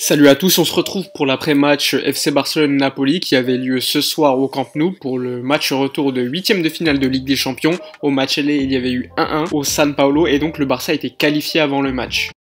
Salut à tous, on se retrouve pour l'après-match FC Barcelone-Napoli qui avait lieu ce soir au Camp Nou pour le match retour de 8e de finale de Ligue des Champions. Au match aller, il y avait eu 1-1 au San Paolo et donc le Barça était qualifié avant le match.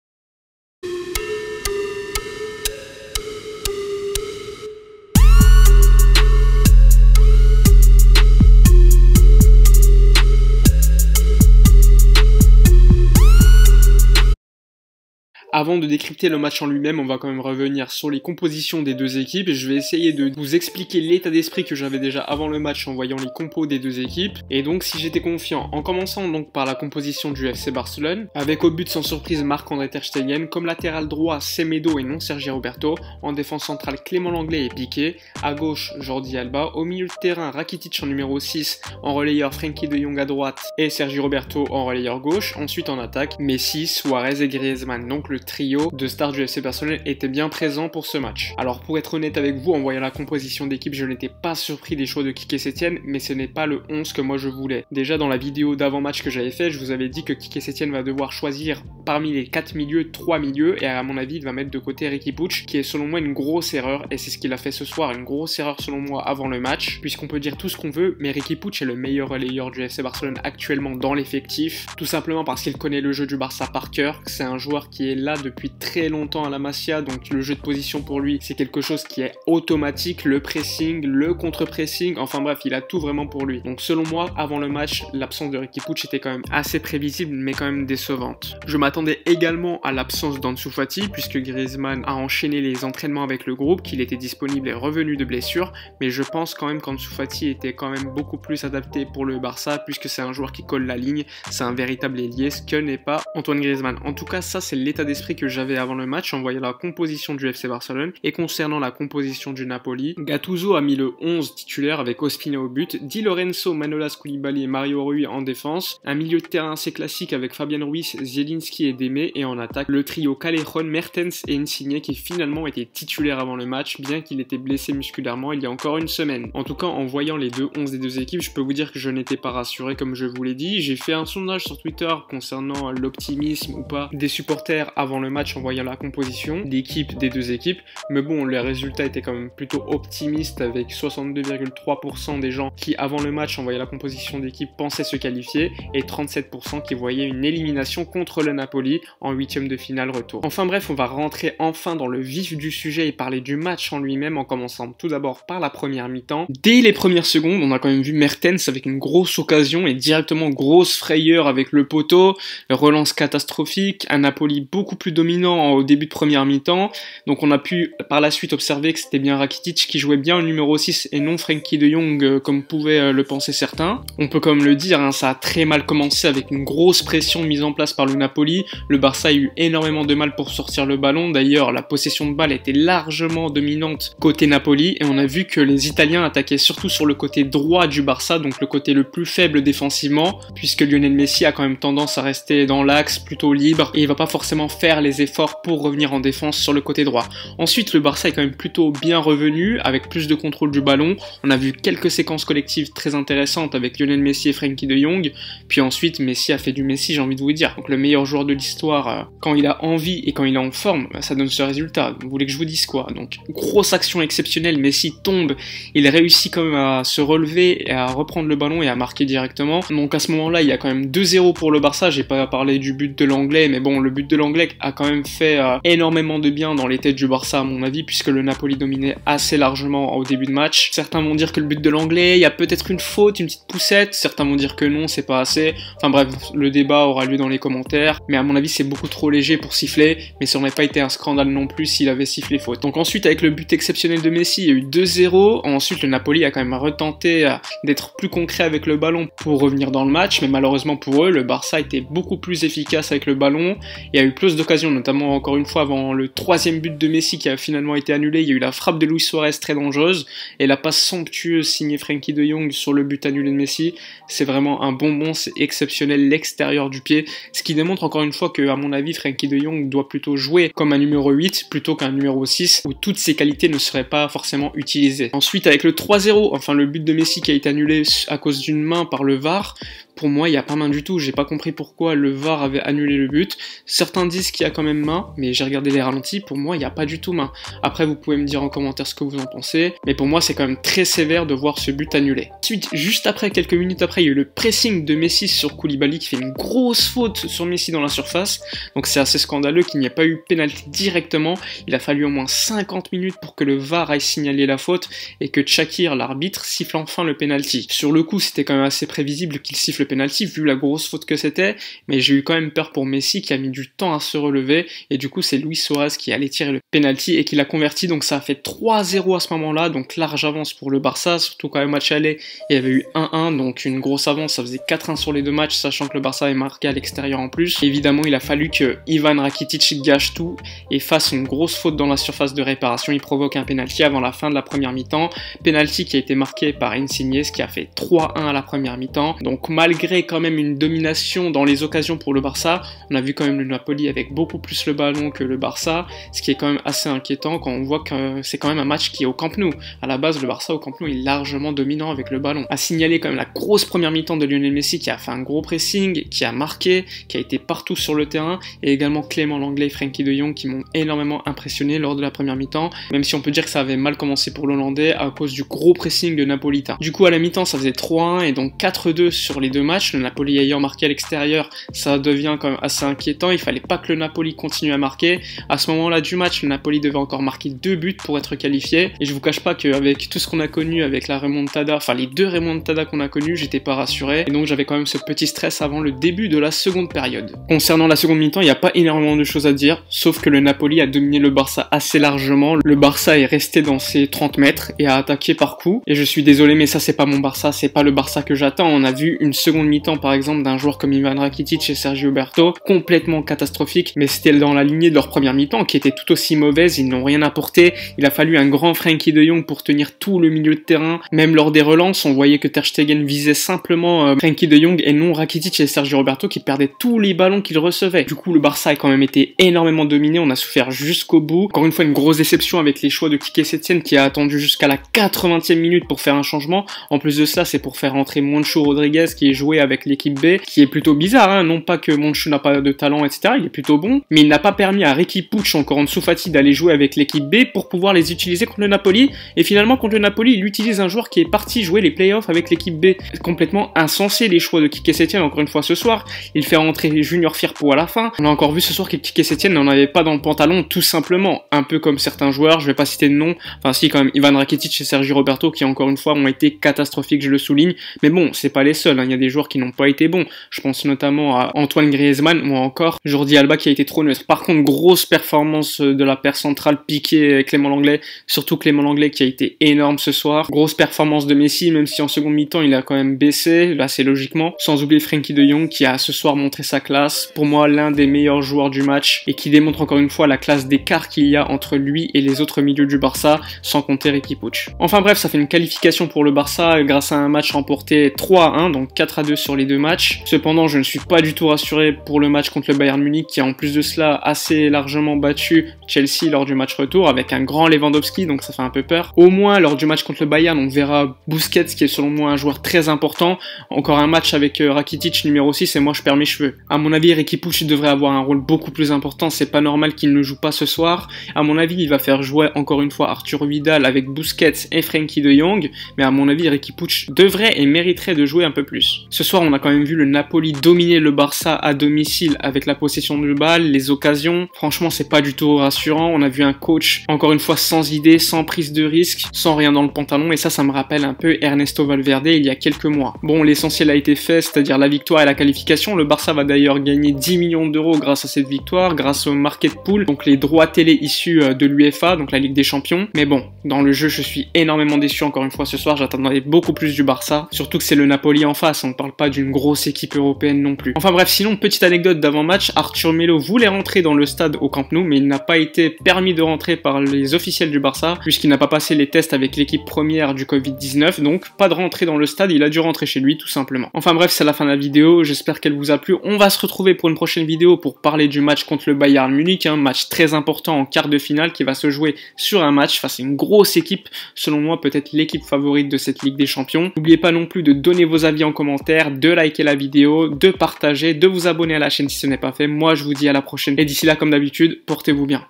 Avant de décrypter le match en lui-même, on va quand même revenir sur les compositions des deux équipes. Je vais essayer de vous expliquer l'état d'esprit que j'avais déjà avant le match en voyant les compos des deux équipes. Et donc si j'étais confiant, en commençant donc par la composition du FC Barcelone, avec au but sans surprise Marc-André Ter Stegen, comme latéral droit Semedo et non Sergi Roberto, en défense centrale Clément Lenglet et Piqué, à gauche Jordi Alba, au milieu de terrain Rakitic en numéro 6, en relayeur Frenkie de Jong à droite et Sergi Roberto en relayeur gauche, ensuite en attaque Messi, Suarez et Griezmann. Donc le trio de stars du FC Barcelone était bien présent pour ce match. Alors pour être honnête avec vous, en voyant la composition d'équipe, je n'étais pas surpris des choix de Quique Setien, mais ce n'est pas le 11 que moi je voulais. Déjà dans la vidéo d'avant-match que j'avais fait, je vous avais dit que Quique Setien va devoir choisir parmi les 4 milieux, 3 milieux, et à mon avis il va mettre de côté Riqui Puig, qui est selon moi une grosse erreur, et c'est ce qu'il a fait ce soir, une grosse erreur selon moi avant le match, puisqu'on peut dire tout ce qu'on veut, mais Riqui Puig est le meilleur relayeur du FC Barcelone actuellement dans l'effectif, tout simplement parce qu'il connaît le jeu du Barça par cœur, c'est un joueur qui est là depuis très longtemps à la Masia, donc le jeu de position pour lui c'est quelque chose qui est automatique, le pressing, le contre-pressing, enfin bref il a tout vraiment pour lui. Donc selon moi avant le match l'absence de Riqui Puig était quand même assez prévisible mais quand même décevante. Je m'attendais également à l'absence d'Ansu Fati puisque Griezmann a enchaîné les entraînements avec le groupe, qu'il était disponible et revenu de blessure, mais je pense quand même qu'Ansu Fati était quand même beaucoup plus adapté pour le Barça puisque c'est un joueur qui colle la ligne, c'est un véritable ailier, ce que n'est pas Antoine Griezmann. En tout cas ça c'est l'état d'esprit que j'avais avant le match en voyant la composition du FC Barcelone. Et concernant la composition du Napoli, Gattuso a mis le 11 titulaire avec Ospina au but, Di Lorenzo, Manolas Koulibaly et Mario Rui en défense, un milieu de terrain assez classique avec Fabian Ruiz, Zielinski et Deme, et en attaque le trio Callejon, Mertens et Insigne qui finalement était titulaire avant le match bien qu'il était blessé musculairement il y a encore une semaine. En tout cas en voyant les deux 11 des deux équipes, je peux vous dire que je n'étais pas rassuré comme je vous l'ai dit. J'ai fait un sondage sur Twitter concernant l'optimisme ou pas des supporters avant le match en voyant la composition d'équipe des deux équipes, mais bon les résultats étaient quand même plutôt optimistes avec 62,3% des gens qui avant le match en voyant la composition d'équipe pensaient se qualifier et 37% qui voyaient une élimination contre le Napoli en 8e de finale retour. Enfin bref, on va rentrer enfin dans le vif du sujet et parler du match en lui-même en commençant tout d'abord par la première mi-temps. Dès les premières secondes, on a quand même vu Mertens avec une grosse occasion et directement grosse frayeur avec le poteau, relance catastrophique, un Napoli beaucoup plus dominant au début de première mi-temps, donc on a pu par la suite observer que c'était bien Rakitic qui jouait bien le numéro 6 et non Frenkie de Jong comme pouvaient le penser certains. On peut quand même le dire, hein, ça a très mal commencé avec une grosse pression mise en place par le Napoli, le Barça a eu énormément de mal pour sortir le ballon, d'ailleurs la possession de balle était largement dominante côté Napoli et on a vu que les Italiens attaquaient surtout sur le côté droit du Barça, donc le côté le plus faible défensivement, puisque Lionel Messi a quand même tendance à rester dans l'axe plutôt libre et il va pas forcément faire les efforts pour revenir en défense sur le côté droit. Ensuite le Barça est quand même plutôt bien revenu avec plus de contrôle du ballon, on a vu quelques séquences collectives très intéressantes avec Lionel Messi et Frenkie de Jong, puis ensuite Messi a fait du Messi, j'ai envie de vous dire, donc le meilleur joueur de l'histoire quand il a envie et quand il est en forme, ça donne ce résultat, vous voulez que je vous dise quoi? Donc grosse action exceptionnelle, Messi tombe, il réussit quand même à se relever et à reprendre le ballon et à marquer directement, donc à ce moment là il y a quand même 2-0 pour le Barça, j'ai pas parlé du but de l'Anglais, mais bon le but de l'Anglais a quand même fait énormément de bien dans les têtes du Barça à mon avis, puisque le Napoli dominait assez largement au début de match. Certains vont dire que le but de l'Anglais, il y a peut-être une faute, une petite poussette, certains vont dire que non, c'est pas assez, enfin bref, le débat aura lieu dans les commentaires, mais à mon avis c'est beaucoup trop léger pour siffler, mais ça n'aurait pas été un scandale non plus s'il avait sifflé faute. Donc ensuite avec le but exceptionnel de Messi, il y a eu 2-0, ensuite le Napoli a quand même retenté d'être plus concret avec le ballon pour revenir dans le match, mais malheureusement pour eux, le Barça était beaucoup plus efficace avec le ballon, il y a eu plus d'occasions, notamment encore une fois avant le 3e but de Messi qui a finalement été annulé, il y a eu la frappe de Luis Suarez très dangereuse, et la passe somptueuse signée Frenkie de Jong sur le but annulé de Messi, c'est vraiment un bonbon, c'est exceptionnel, l'extérieur du pied, ce qui démontre encore une fois que à mon avis Frenkie de Jong doit plutôt jouer comme un numéro 8 plutôt qu'un numéro 6 où toutes ses qualités ne seraient pas forcément utilisées. Ensuite avec le 3-0, enfin le but de Messi qui a été annulé à cause d'une main par le VAR, Pour moi, il n'y a pas main du tout. J'ai pas compris pourquoi le VAR avait annulé le but. Certains disent qu'il y a quand même main, mais j'ai regardé les ralentis. Pour moi, il n'y a pas du tout main. Après, vous pouvez me dire en commentaire ce que vous en pensez. Mais pour moi, c'est quand même très sévère de voir ce but annulé. Ensuite, juste après, quelques minutes après, il y a eu le pressing de Messi sur Koulibaly qui fait une grosse faute sur Messi dans la surface. Donc c'est assez scandaleux qu'il n'y ait pas eu pénalty directement. Il a fallu au moins 50 minutes pour que le VAR aille signaler la faute et que Shakir, l'arbitre, siffle enfin le penalty. Sur le coup, c'était quand même assez prévisible qu'il siffle le penalty vu la grosse faute que c'était, mais j'ai eu quand même peur pour Messi qui a mis du temps à se relever et du coup c'est Luis Suarez qui allait tirer le penalty et qui l'a converti, donc ça a fait 3-0 à ce moment-là, donc large avance pour le Barça, surtout quand le match allait, il y avait eu 1-1, donc une grosse avance, ça faisait 4-1 sur les deux matchs, sachant que le Barça est marqué à l'extérieur en plus. Évidemment, il a fallu que Ivan Rakitic gâche tout et fasse une grosse faute dans la surface de réparation, il provoque un penalty avant la fin de la première mi-temps, penalty qui a été marqué par Insigne, ce qui a fait 3-1 à la première mi-temps, donc malgré quand même une domination dans les occasions pour le Barça, on a vu quand même le Napoli avec beaucoup plus le ballon que le Barça, ce qui est quand même assez inquiétant quand on voit que c'est quand même un match qui est au Camp Nou. À la base, le Barça au Camp Nou est largement dominant avec le ballon. À signaler quand même la grosse première mi-temps de Lionel Messi qui a fait un gros pressing, qui a marqué, qui a été partout sur le terrain, et également Clément Lenglet et Frenkie de Jong qui m'ont énormément impressionné lors de la première mi-temps, même si on peut dire que ça avait mal commencé pour l'Hollandais à cause du gros pressing de Napolitain. Du coup, à la mi-temps, ça faisait 3-1 et donc 4-2 sur les deux matchs. Le Napoli ayant marqué à l'extérieur, ça devient quand même assez inquiétant. Il fallait pas que le Napoli continue à marquer. À ce moment-là du match, le Napoli devait encore marquer 2 buts pour être qualifié. Et je vous cache pas qu'avec tout ce qu'on a connu avec la remontada, enfin les deux remontadas qu'on a connues, j'étais pas rassuré. Et donc j'avais quand même ce petit stress avant le début de la seconde période. Concernant la seconde mi-temps, il n'y a pas énormément de choses à dire, sauf que le Napoli a dominé le Barça assez largement. Le Barça est resté dans ses 30 mètres et a attaqué par coup. Et je suis désolé, mais ça c'est pas mon Barça, c'est pas le Barça que j'attends. On a vu une seconde mi-temps par exemple d'un joueur comme Ivan Rakitic et Sergio Roberto, complètement catastrophique, mais c'était dans la lignée de leur première mi-temps qui était tout aussi mauvaise, ils n'ont rien apporté. Il a fallu un grand Frenkie de Jong pour tenir tout le milieu de terrain. Même lors des relances, on voyait que Ter Stegen visait simplement Frenkie de Jong et non Rakitic et Sergio Roberto qui perdaient tous les ballons qu'ils recevaient. Du coup, le Barça a quand même été énormément dominé, on a souffert jusqu'au bout. Encore une fois, une grosse déception avec les choix de Quique Setién qui a attendu jusqu'à la 80e minute pour faire un changement. En plus de cela, c'est pour faire entrer Moncho Rodriguez qui est joué avec l'équipe B, qui est plutôt bizarre, hein. Non pas que Moncho n'a pas de talent, etc. Il est plutôt bon, mais il n'a pas permis à Riqui Puig, encore en dessous Fati, d'aller jouer avec l'équipe B pour pouvoir les utiliser contre le Napoli. Et finalement, contre le Napoli, il utilise un joueur qui est parti jouer les playoffs avec l'équipe B. C'est complètement insensé les choix de Quique Setién, encore une fois ce soir. Il fait rentrer Junior Firpo à la fin. On a encore vu ce soir que Quique Setién n'en avait pas dans le pantalon, tout simplement. Un peu comme certains joueurs, je vais pas citer de nom, enfin si quand même Ivan Rakitic et Sergio Roberto qui encore une fois ont été catastrophiques, je le souligne. Mais bon, c'est pas les seuls, hein. Il y a des joueurs qui n'ont pas été bons. Je pense notamment à Antoine Griezmann ou encore Jordi Alba qui a été trop neutre. Par contre, grosse performance de la paire centrale Piqué et Clément Lenglet, surtout Clément Lenglet qui a été énorme ce soir. Grosse performance de Messi, même si en seconde mi-temps il a quand même baissé, là c'est logiquement. Sans oublier Frenkie de Jong qui a ce soir montré sa classe. Pour moi, l'un des meilleurs joueurs du match et qui démontre encore une fois la classe d'écart qu'il y a entre lui et les autres milieux du Barça, sans compter Riqui Puig. Enfin bref, ça fait une qualification pour le Barça grâce à un match remporté 3-1, donc 4-2 sur les deux matchs. Cependant, je ne suis pas du tout rassuré pour le match contre le Bayern Munich qui a en plus de cela assez largement battu Chelsea lors du match retour avec un grand Lewandowski, donc ça fait un peu peur. Au moins, lors du match contre le Bayern, on verra Busquets qui est selon moi un joueur très important. Encore un match avec Rakitic numéro 6 et moi je perds mes cheveux. À mon avis, Riqui Puig devrait avoir un rôle beaucoup plus important, c'est pas normal qu'il ne joue pas ce soir. À mon avis, il va faire jouer encore une fois Arturo Vidal avec Busquets et Frenkie de Jong, mais à mon avis, Riqui Puig devrait et mériterait de jouer un peu plus. Ce soir, on a quand même vu le Napoli dominer le Barça à domicile avec la possession de balle, les occasions. Franchement, c'est pas du tout rassurant. On a vu un coach, encore une fois, sans idée, sans prise de risque, sans rien dans le pantalon, et ça me rappelle un peu Ernesto Valverde il y a quelques mois. Bon, l'essentiel a été fait, c'est-à-dire la victoire et la qualification. Le Barça va d'ailleurs gagner 10 millions d'euros grâce à cette victoire, grâce au market pool, donc les droits télé issus de l'UEFA, donc la Ligue des Champions. Mais bon, dans le jeu, je suis énormément déçu encore une fois ce soir, j'attendais beaucoup plus du Barça, surtout que c'est le Napoli en face, on ne parle pas d'une grosse équipe européenne non plus. Enfin bref, sinon, petite anecdote d'avant-match, Arthur Melo voulait rentrer dans le stade au Camp Nou, mais il n'a pas été permis de rentrer par les officiels du Barça, puisqu'il n'a pas passé les tests avec l'équipe première du Covid-19, donc pas de rentrée dans le stade, il a dû rentrer chez lui tout simplement. Enfin bref, c'est la fin de la vidéo, j'espère qu'elle vous a plu. On va se retrouver pour une prochaine vidéo pour parler du match contre le Bayern Munich, un match très important en quart de finale qui va se jouer sur un match face à une grosse équipe, selon moi peut-être l'équipe favorite de cette Ligue des Champions. N'oubliez pas non plus de donner vos avis en commentaire, commentaire, de liker la vidéo, de partager, de vous abonner à la chaîne si ce n'est pas fait. Moi je vous dis à la prochaine et d'ici là comme d'habitude, portez-vous bien.